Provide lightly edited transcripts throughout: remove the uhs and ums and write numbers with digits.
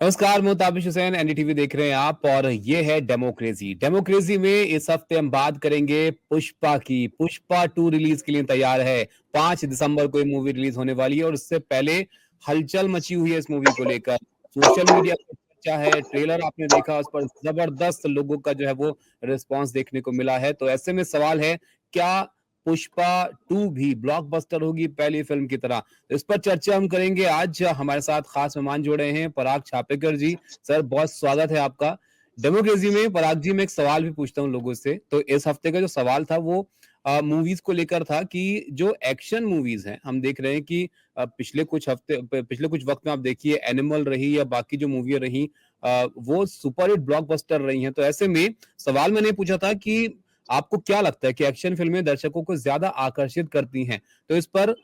नमस्कार, मैं ताबिश हुसैन, एनडीटीवी देख रहे हैं आप और ये है डेमोक्रेसी। डेमोक्रेसी में इस हफ्ते हम बात करेंगे पुष्पा की। पुष्पा 2 रिलीज के लिए तैयार है। 5 दिसंबर को ये मूवी रिलीज होने वाली है और उससे पहले हलचल मची हुई है इस मूवी को लेकर। सोशल मीडिया पर चर्चा है, ट्रेलर आपने देखा, उस पर जबरदस्त लोगों का जो है वो रिस्पॉन्स देखने को मिला है। तो ऐसे में सवाल है, क्या पुष्पा 2 भी ब्लॉकबस्टर होगी पहली फिल्म की तरह? इस पर चर्चा हम करेंगे। आज हमारे साथ खास मेहमान जुड़े हैं, पराग छापेकर जी। सर, बहुत स्वागत है आपका डेमोक्रेसी में। पराग जी, मैं एक सवाल भी पूछता हूँ लोगों से। तो इस हफ्ते का जो सवाल था वो मूवीज को लेकर था कि जो एक्शन मूवीज हैं, हम देख रहे हैं कि पिछले कुछ वक्त में आप देखिए, एनिमल रही या बाकी जो मूवी रही, वो सुपर हिट ब्लॉकबस्टर रही हैं। तो ऐसे में सवाल मैंने पूछा था कि आपको क्या लगता है कि एक्शन फिल्में दर्शकों को ज्यादा आकर्षित करती हैं? तो इस पर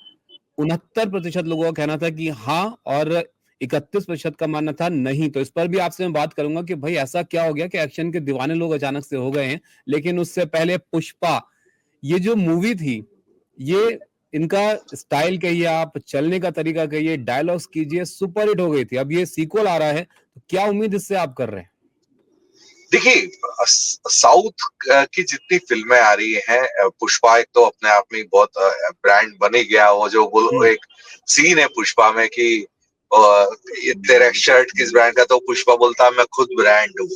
69% लोगों का कहना था कि हाँ, और 31% का मानना था नहीं। तो इस पर भी आपसे मैं बात करूंगा कि भाई ऐसा क्या हो गया कि एक्शन के दीवाने लोग अचानक से हो गए हैं। लेकिन उससे पहले पुष्पा, ये जो मूवी थी, ये इनका स्टाइल कहिए, आप चलने का तरीका कहिए, डायलॉग्स कीजिए, सुपर हिट हो गई थी। अब ये सीक्वल आ रहा है, तो क्या उम्मीद इससे आप कर रहे हैं? देखिए, साउथ की जितनी फिल्में आ रही हैं, पुष्पा एक तो अपने आप में बहुत ब्रांड बन ही गया। वो जो वो एक सीन है पुष्पा में कि ये तेरा शर्ट किस ब्रांड का, तो पुष्पा बोलता है मैं खुद ब्रांड हूँ,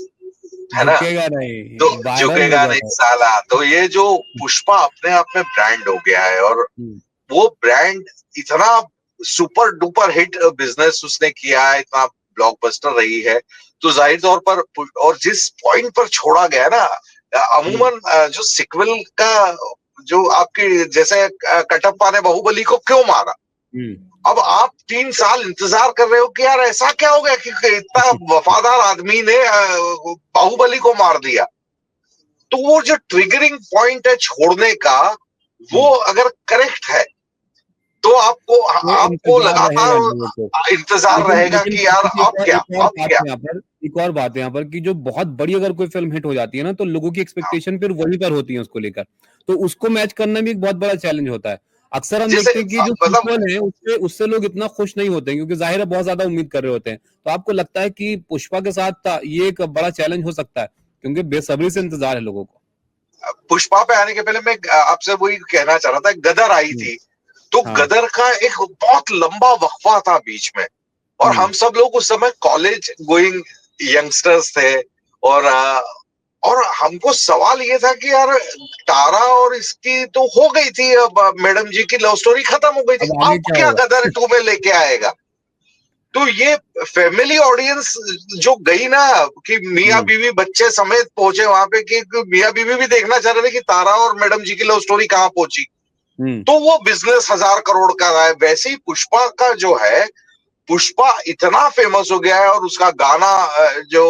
है ना। झुकेगा तो नहीं, वायरल हो झुकेगा गया नहीं था। साला। तो ये जो पुष्पा अपने आप में ब्रांड हो गया है, और हम्म, वो ब्रांड इतना सुपर डुपर हिट बिजनेस उसने किया है, इतना ब्लॉकबस्टर रही है। तो जाहिर तौर पर, और जिस पॉइंट पर छोड़ा गया ना, हम्म, अमूमन जो सिक्वल का, जो आपकी जैसे कटप्पा ने बाहुबली को क्यों मारा, हम्म, अब आप 3 साल इंतजार कर रहे हो कि यार ऐसा क्या हो गया कि इतना वफादार आदमी ने बाहुबली को मार दिया। तो वो जो ट्रिगरिंग पॉइंट है छोड़ने का, वो हम्म। अगर करेक्ट है, तो आपको तो आपको इंतजार रहेगा लोगों को। लगातार इंतजार लेकिन रहेगा लेकिन कि यार देखिए, अब क्या, एक और अब बात क्या। है यहाँ पर, एक और बात है यहाँ पर कि जो बहुत बड़ी अगर कोई फिल्म हिट हो जाती है ना, तो लोगों की हाँ, एक्सपेक्टेशन फिर वहीं पर होती है उसको लेकर। तो उसको मैच करना भी एक बहुत बड़ा चैलेंज होता है। अक्सर हम जैसे देखते हैं कि जो मतलब सीक्वल है उससे उससे लोग इतना खुश नहीं होते हैं, क्योंकि जाहिर है बहुत ज्यादा उम्मीद कर रहे होते हैं। तो आपको लगता है कि पुष्पा के साथ ये एक बड़ा चैलेंज हो सकता है, क्योंकि बेसब्री से इंतजार है लोगों को। पुष्पा पे आने के पहले मैं आपसे वही कहना चाह रहा था, गदर आई हम्म, थी। तो हाँ। गदर का एक बहुत लंबा वक्फा था बीच में, और हम्म, हम सब लोग उस समय कॉलेज गोइंग यंगस्टर्स थे। और और हमको सवाल ये था कि यार, तारा और इसकी तो हो गई थी, अब मैडम जी की लव स्टोरी खत्म हो गई थी, अब आगे अब क्या क्या होगा? गदर 2 में लेके आएगा। तो ये फैमिली ऑडियंस जो गई ना, कि मियाँ हम्म, बीवी बच्चे समेत पहुंचे वहां पे, कि मियाँ बीवी भी देखना चाह रहे थे कि तारा और मैडम जी की लव स्टोरी कहाँ पहुंची। हम्म, तो वो बिजनेस 1,000 करोड़ का रहा है। वैसे ही पुष्पा का जो है, पुष्पा इतना फेमस हो गया है, और उसका गाना जो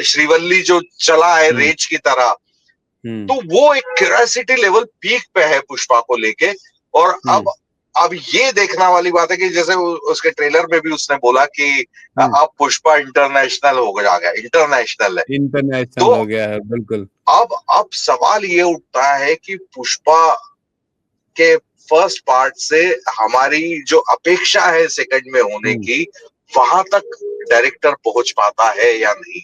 श्रीवल्ली जो चला है हम्म, रेज की तरह, हम्म, तो वो एक क्यूरियोसिटी लेवल पीक पे है पुष्पा को लेके। और हम्म, अब ये देखना वाली बात है कि जैसे उसके ट्रेलर में भी उसने बोला कि हम्म। अब पुष्पा इंटरनेशनल हो गया, इंटरनेशनल है। तो इंटरनेशनल हो गया है, बिल्कुल। अब सवाल ये उठता है कि पुष्पा के फर्स्ट पार्ट से हमारी जो अपेक्षा है सेकंड में होने हम्म, की, वहां तक डायरेक्टर पहुंच पाता है या नहीं।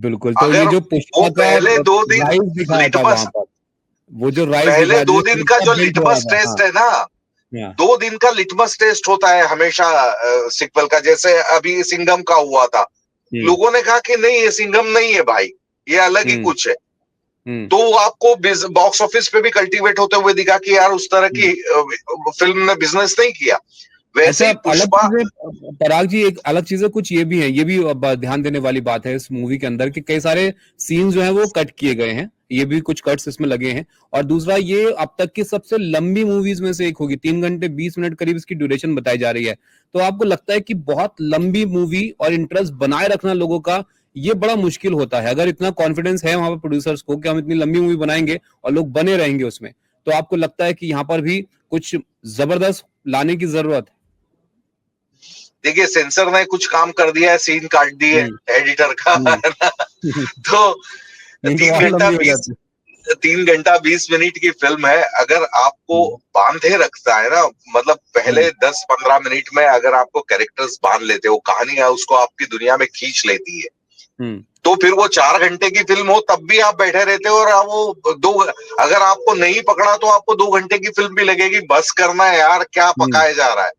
बिल्कुल। तो ये अगर जो वो पुष्पा का पहले 2 दिन राइज दिखाया था वहां लिटमस पर, वो जो राइज पहले दिखाया, दो जो दिन का चर्चा जो बिल्ड हो रहा लिटमस था। हाँ, टेस्ट है ना, हाँ। 2 दिन का लिटमस टेस्ट होता है हमेशा सिक्वल का। जैसे अभी सिंघम का हुआ था, हम्म, लोगों ने कहा कि नहीं ये सिंघम नहीं है भाई, ये अलग ही हम्म, कुछ है। हम्म, तो वो आपको बॉक्स ऑफिस पे भी कल्टीवेट होते हुए दिखा कि यार उस तरह की हम्म। फिल्म ने बिजनेस नहीं किया। वैसे अच्छा, ही अलग पुष्पा। चीजें, पराग जी, एक अलग चीजें कुछ ये भी है, ये भी अब ध्यान देने वाली बात है इस मूवी के अंदर कि कई सारे सीन जो है वो कट किए गए हैं। ये भी कुछ कट्स इसमें लगे हैं। और दूसरा, ये अब तक की सबसे लंबी मूवीज में से एक होगी। 3 घंटे 20 मिनट करीब इसकी ड्यूरेशन बताई जा रही है। तो आपको लगता है कि बहुत लंबी मूवी और इंटरेस्ट बनाए रखना लोगों का, ये बड़ा मुश्किल होता है? अगर इतना कॉन्फिडेंस है वहां पर प्रोड्यूसर्स को कि हम इतनी लंबी मूवी बनाएंगे और लोग बने रहेंगे उसमें, तो आपको लगता है कि यहाँ पर भी कुछ जबरदस्त लाने की जरूरत देखिए, सेंसर ने कुछ काम कर दिया है, सीन काट दिए है? एडिटर का, हम्म। है ना। तो नहीं तो तीन और घंटा लंबी हो बीस जाती। 3 घंटा 20 मिनट की फिल्म है, अगर आपको बांधे रखता है ना, मतलब पहले 10-15 मिनट में अगर आपको कैरेक्टर्स बांध लेते हो, कहानी है उसको आपकी दुनिया में खींच लेती है, तो फिर वो 4 घंटे की फिल्म हो तब भी आप बैठे रहते हो, और वो दो, अगर आपको नहीं पकड़ा तो आपको 2 घंटे की फिल्म भी लगेगी, बस करना है यार, क्या पकाया जा रहा है।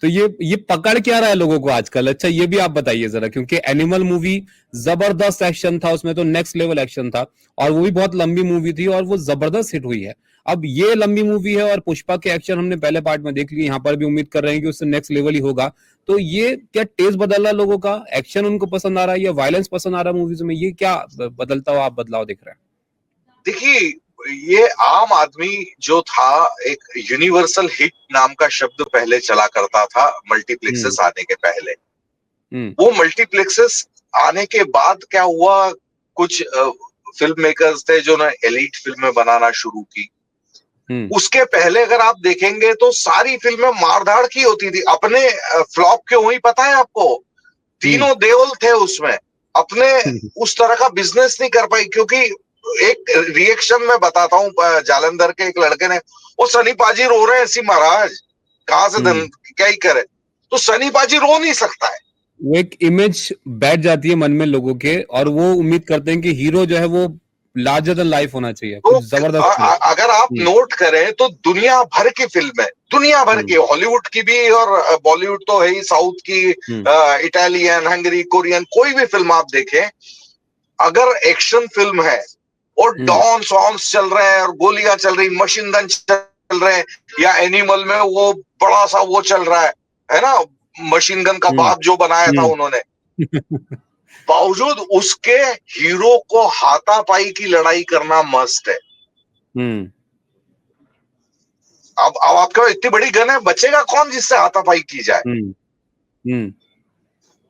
तो ये पकड़ क्या रहा है लोगों को आजकल? अच्छा ये भी आप बताइए जरा, क्योंकि एनिमल मूवी जबरदस्त एक्शन था उसमें, तो नेक्स्ट लेवल एक्शन था, और वो भी बहुत लंबी मूवी थी और वो जबरदस्त हिट हुई है। अब ये लंबी मूवी है और पुष्पा के एक्शन हमने पहले पार्ट में देख लिए, यहाँ पर भी उम्मीद कर रहे हैं कि उससे नेक्स्ट लेवल ही होगा। तो ये क्या टेस्ट बदल रहा है लोगों का? एक्शन उनको पसंद आ रहा है या वायलेंस पसंद आ रहा है मूवीज में? ये क्या बदलता हुआ आप बदलाव दिख रहा है? देखिए, ये आम आदमी जो था, एक यूनिवर्सल हिट नाम का शब्द पहले चला करता था मल्टीप्लेक्सेस आने के पहले। वो मल्टीप्लेक्सेस आने के बाद क्या हुआ, कुछ फिल्म मेकर्स थे जो ने एलीट फिल्में बनाना शुरू की। उसके पहले अगर आप देखेंगे तो सारी फिल्में मारधाड़ की होती थी। अपने फ्लॉप क्यों हुई पता है आपको? तीनों देओल थे उसमें, अपने उस तरह का बिजनेस नहीं कर पाई, क्योंकि एक रिएक्शन में बताता हूँ, जालंधर के एक लड़के ने, वो सनी पाजी रो रहे हैं ऐसी महाराज, कहां से धन, क्या ही करे, तो सनी पाजी रो नहीं सकता है। वो एक इमेज बैठ जाती है मन में लोगों के, और वो उम्मीद करते हैं कि हीरो जो है वो लार्जर देन लाइफ होना चाहिए, तो कुछ जबरदस्त। अगर आप नोट करें तो दुनिया भर की फिल्में, दुनिया भर की, हॉलीवुड की भी और बॉलीवुड तो है ही, साउथ की, इटालियन, हंगरी, कोरियन, कोई भी फिल्म आप देखें, अगर एक्शन फिल्म है और डॉन सॉन्ग्स चल रहे हैं और गोलियां चल रही, मशीन गन चल रहे हैं, या एनिमल में वो बड़ा सा वो चल रहा है ना, मशीन गन का बाप जो बनाया था उन्होंने, बावजूद उसके हीरो को हाथापाई की लड़ाई करना मस्त है। अब आपके इतनी बड़ी गन है, बचेगा कौन जिससे हाथापाई की जाए?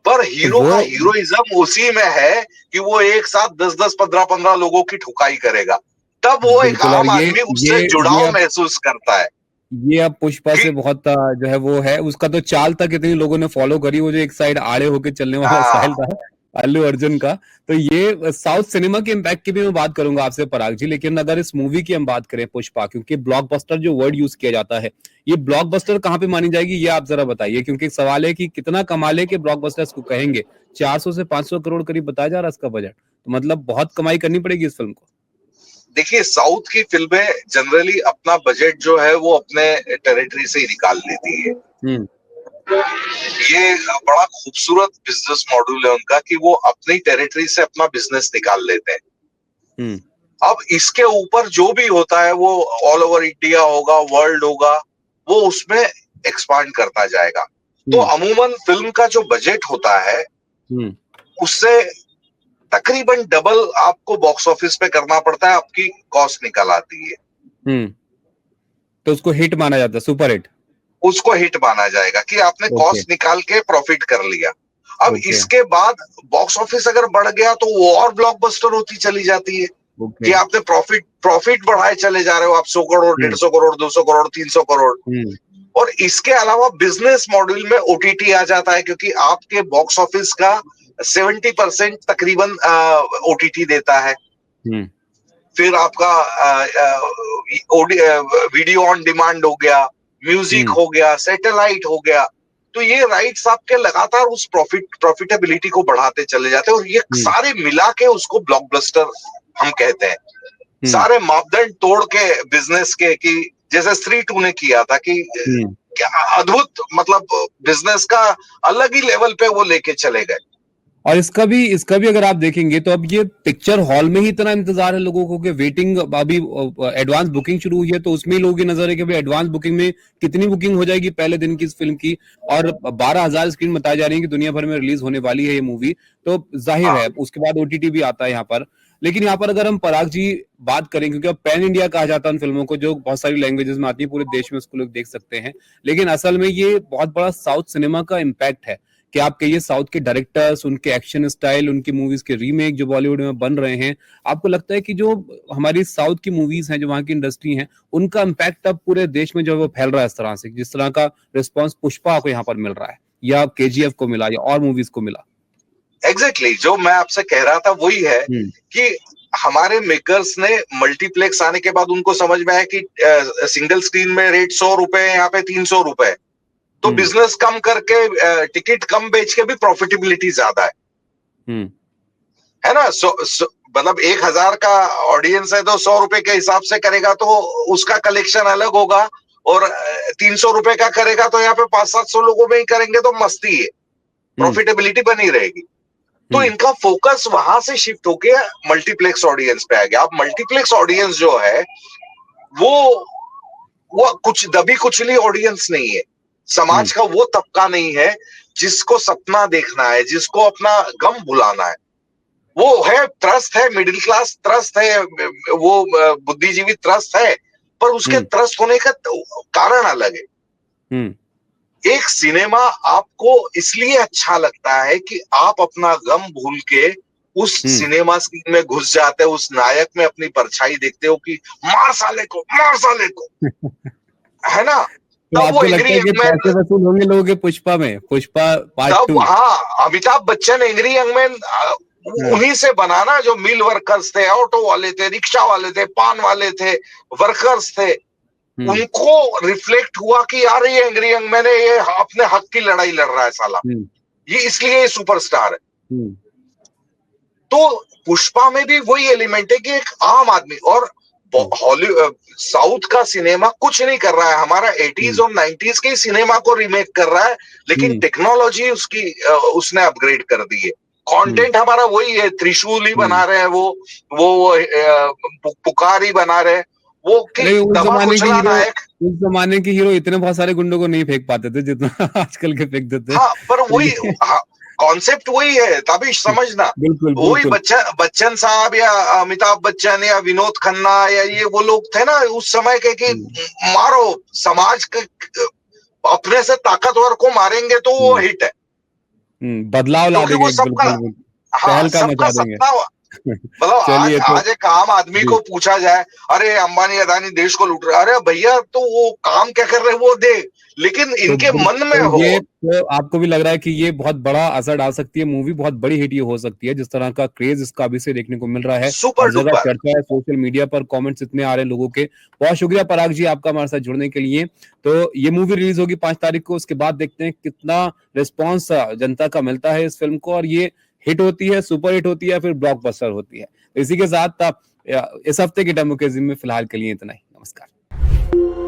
पर हीरो का हीरोइज्म उसी में है कि वो एक साथ 10-10, 15-15 लोगों की ठुकाई करेगा, तब वो एक आम आदमी उससे जुड़ाव महसूस करता है। ये अब पुष्पा से बहुत जो है वो है, उसका तो चाल तक इतनी लोगों ने फॉलो करी, वो जो एक साइड आड़े होके चलने वाला स्टाइल था अल्लू अर्जुन का। तो ये साउथ सिनेमा के इम्पैक्ट की भी मैं बात करूंगा आपसे पराग जी, लेकिन अगर इस मूवी की हम बात करें पुष्पा, क्योंकि ब्लॉकबस्टर जो वर्ड यूज किया जाता है, ये ब्लॉकबस्टर कहाँ पे मानी जाएगी, ये आप जरा बताइए, क्योंकि एक सवाल है कि कितना कमाले के ब्लॉकबस्टर इसको कहेंगे। 400 से 500 करोड़ करीब बताया जा रहा है इसका बजट, तो मतलब बहुत कमाई करनी पड़ेगी इस फिल्म को। देखिए, साउथ की फिल्में जनरली अपना बजट जो है वो अपने टेरिटरी से ही निकाल लेती है। ये बड़ा खूबसूरत बिजनेस मॉडल है उनका कि वो अपनी टेरिटरी से अपना बिजनेस निकाल लेते हैं। अब इसके ऊपर जो भी होता है वो ऑल ओवर इंडिया होगा, वर्ल्ड होगा, वो उसमें एक्सपांड करता जाएगा। तो अमूमन फिल्म का जो बजट होता है उससे तकरीबन डबल आपको बॉक्स ऑफिस पे करना पड़ता है, आपकी कॉस्ट निकल आती है। तो उसको हिट माना जाता है, सुपर हिट, उसको हिट माना जाएगा कि आपने कॉस्ट निकाल के प्रॉफिट कर लिया। अब इसके बाद बॉक्स ऑफिस अगर बढ़ गया तो वो और ब्लॉकबस्टर होती चली जाती है कि आपने प्रॉफिट बढ़ाए चले जा रहे हो, आप 100 करोड़, 150 करोड़, 200 करोड़, 300 करोड़। और इसके अलावा बिजनेस मॉडल में ओटीटी आ जाता है, क्योंकि आपके बॉक्स ऑफिस का 70% तकरीबन ओटीटी देता है। फिर आपका वीडियो ऑन डिमांड हो गया, म्यूजिक हो गया, सैटेलाइट हो गया, तो ये राइट्स आपके लगातार उस प्रॉफिटेबिलिटी को बढ़ाते चले जाते हैं, और ये सारे मिला के उसको ब्लॉकबस्टर हम कहते हैं। सारे मापदंड तोड़ के बिजनेस के, कि जैसे स्त्री 2 ने किया था कि क्या अद्भुत, मतलब बिजनेस का अलग ही लेवल पे वो लेके चले गए। और इसका भी अगर आप देखेंगे तो अब ये पिक्चर हॉल में ही इतना इंतजार है लोगों को कि वेटिंग, अभी एडवांस बुकिंग शुरू हुई है तो उसमें ही लोगों की नजर है कि भाई एडवांस बुकिंग में कितनी बुकिंग हो जाएगी पहले दिन की इस फिल्म की, और 12,000 स्क्रीन बताई जा रही है कि दुनिया भर में रिलीज होने वाली है ये मूवी। तो जाहिर है उसके बाद ओटीटी भी आता है यहाँ पर। लेकिन यहाँ पर अगर हम पराग जी बात करें, क्योंकि अब पैन इंडिया कहा जाता है उन फिल्मों को जो बहुत सारी लैंग्वेजेस में आती है, पूरे देश में उसको लोग देख सकते हैं, लेकिन असल में ये बहुत बड़ा साउथ सिनेमा का इम्पैक्ट है कि आप कहिए साउथ के डायरेक्टर्स, उनके एक्शन स्टाइल, उनकी मूवीज के रीमेक जो बॉलीवुड में बन रहे हैं, आपको लगता है कि जो हमारी साउथ की मूवीज हैं, जो वहां की इंडस्ट्री है, उनका इम्पैक्ट अब पूरे देश में जो है वो फैल रहा है इस तरह से, जिस तरह का रिस्पॉन्स पुष्पा को यहाँ पर मिल रहा है या केजीएफ को मिला या और मूवीज को मिला? एग्जैक्टली जो मैं आपसे कह रहा था वही है कि हमारे मेकर्स ने मल्टीप्लेक्स आने के बाद उनको समझ में आया कि सिंगल स्क्रीन में रेट 100 रुपए है, यहाँ पे 300 रुपए है, तो बिजनेस कम करके टिकट कम बेच के भी प्रॉफिटेबिलिटी ज्यादा है ना। मतलब 1000 का ऑडियंस है तो 100 रुपए के हिसाब से करेगा तो उसका कलेक्शन अलग होगा, और 300 रुपए का करेगा तो यहाँ पे 500-700 लोगों में ही करेंगे तो मस्ती है, प्रॉफिटेबिलिटी बनी रहेगी। तो इनका फोकस वहां से शिफ्ट होके मल्टीप्लेक्स ऑडियंस पे आ गया। अब मल्टीप्लेक्स ऑडियंस जो है वो कुछ दबी कुचली ऑडियंस नहीं है, समाज का वो तबका नहीं है जिसको सपना देखना है, जिसको अपना गम भुलाना है। वो है त्रस्त है, मिडिल क्लास त्रस्त है, वो बुद्धिजीवी त्रस्त है, पर उसके त्रस्त होने का कारण अलग है। एक सिनेमा आपको इसलिए अच्छा लगता है कि आप अपना गम भूल के उस सिनेमा स्क्रीन में घुस जाते हो, उस नायक में अपनी परछाई देखते हो कि मार साले को, मार साले को है ना। तो आपको लगता है कि पैसे वसूल होंगे लोगों के पुष्पा में, पुष्पा पार्ट 2? हाँ, Amitabh Bachchan angry young man उन्हीं से बनाना, जो मिल वर्कर्स थे, ऑटो वाले थे, रिक्शा वाले थे, पान वाले थे, वर्कर्स थे, उनको रिफ्लेक्ट हुआ कि यार ये एंग्री यंग मैन है, ये अपने हक की लड़ाई लड़ रहा है साला, ये इसलिए ये सुपरस्टार है। तो पुष्पा में भी वही एलिमेंट है कि एक आम आदमी, और हॉलीवुड साउथ का सिनेमा कुछ नहीं कर रहा है, हमारा 80s और 90s के सिनेमा को रीमेक कर रहा है, लेकिन टेक्नोलॉजी उसकी उसने अपग्रेड कर दी है। कंटेंट हमारा वही है, त्रिशूल ही बना रहे हैं, वो पुकार ही बना रहे हैं, वो उस जमाने के हीरो इतने बहुत सारे गुंडों को नहीं फेंक पाते थे जितना आजकल के फेंक देते। हाँ, पर वही कॉन्सेप्ट वही है, तभी समझना। वही बच्चन साहब या अमिताभ बच्चन या विनोद खन्ना या ये वो लोग थे ना उस समय के, कि मारो समाज के अपने से ताकतवर को मारेंगे तो वो हिट है, बदलाव ला देंगे, सबका सपना। मतलब आज एक आम आदमी को पूछा जाए, अरे अंबानी अदानी देश को लूट रहे, अरे भैया तो वो काम क्या कर रहे हैं वो दे, लेकिन इनके मन में हो। तो आपको भी लग रहा है कि ये बहुत बड़ा असर डाल सकती है मूवी, बहुत बड़ी हिट ये हो सकती है, जिस तरह का क्रेज इसका अभी से देखने को मिल रहा है, हर जगह चर्चा है, सोशल मीडिया पर कमेंट्स इतने आ रहे हैं लोगों के। बहुत शुक्रिया पराग जी आपका हमारे साथ जुड़ने के लिए। तो ये मूवी रिलीज होगी 5 तारीख को, उसके बाद देखते हैं कितना रिस्पॉन्स जनता का मिलता है इस फिल्म को, और ये हिट होती है, सुपर हिट होती है, फिर ब्लॉकबस्टर होती है। इसी के साथ इस हफ्ते की डेमोक्रेसी में फिलहाल के लिए इतना ही। नमस्कार।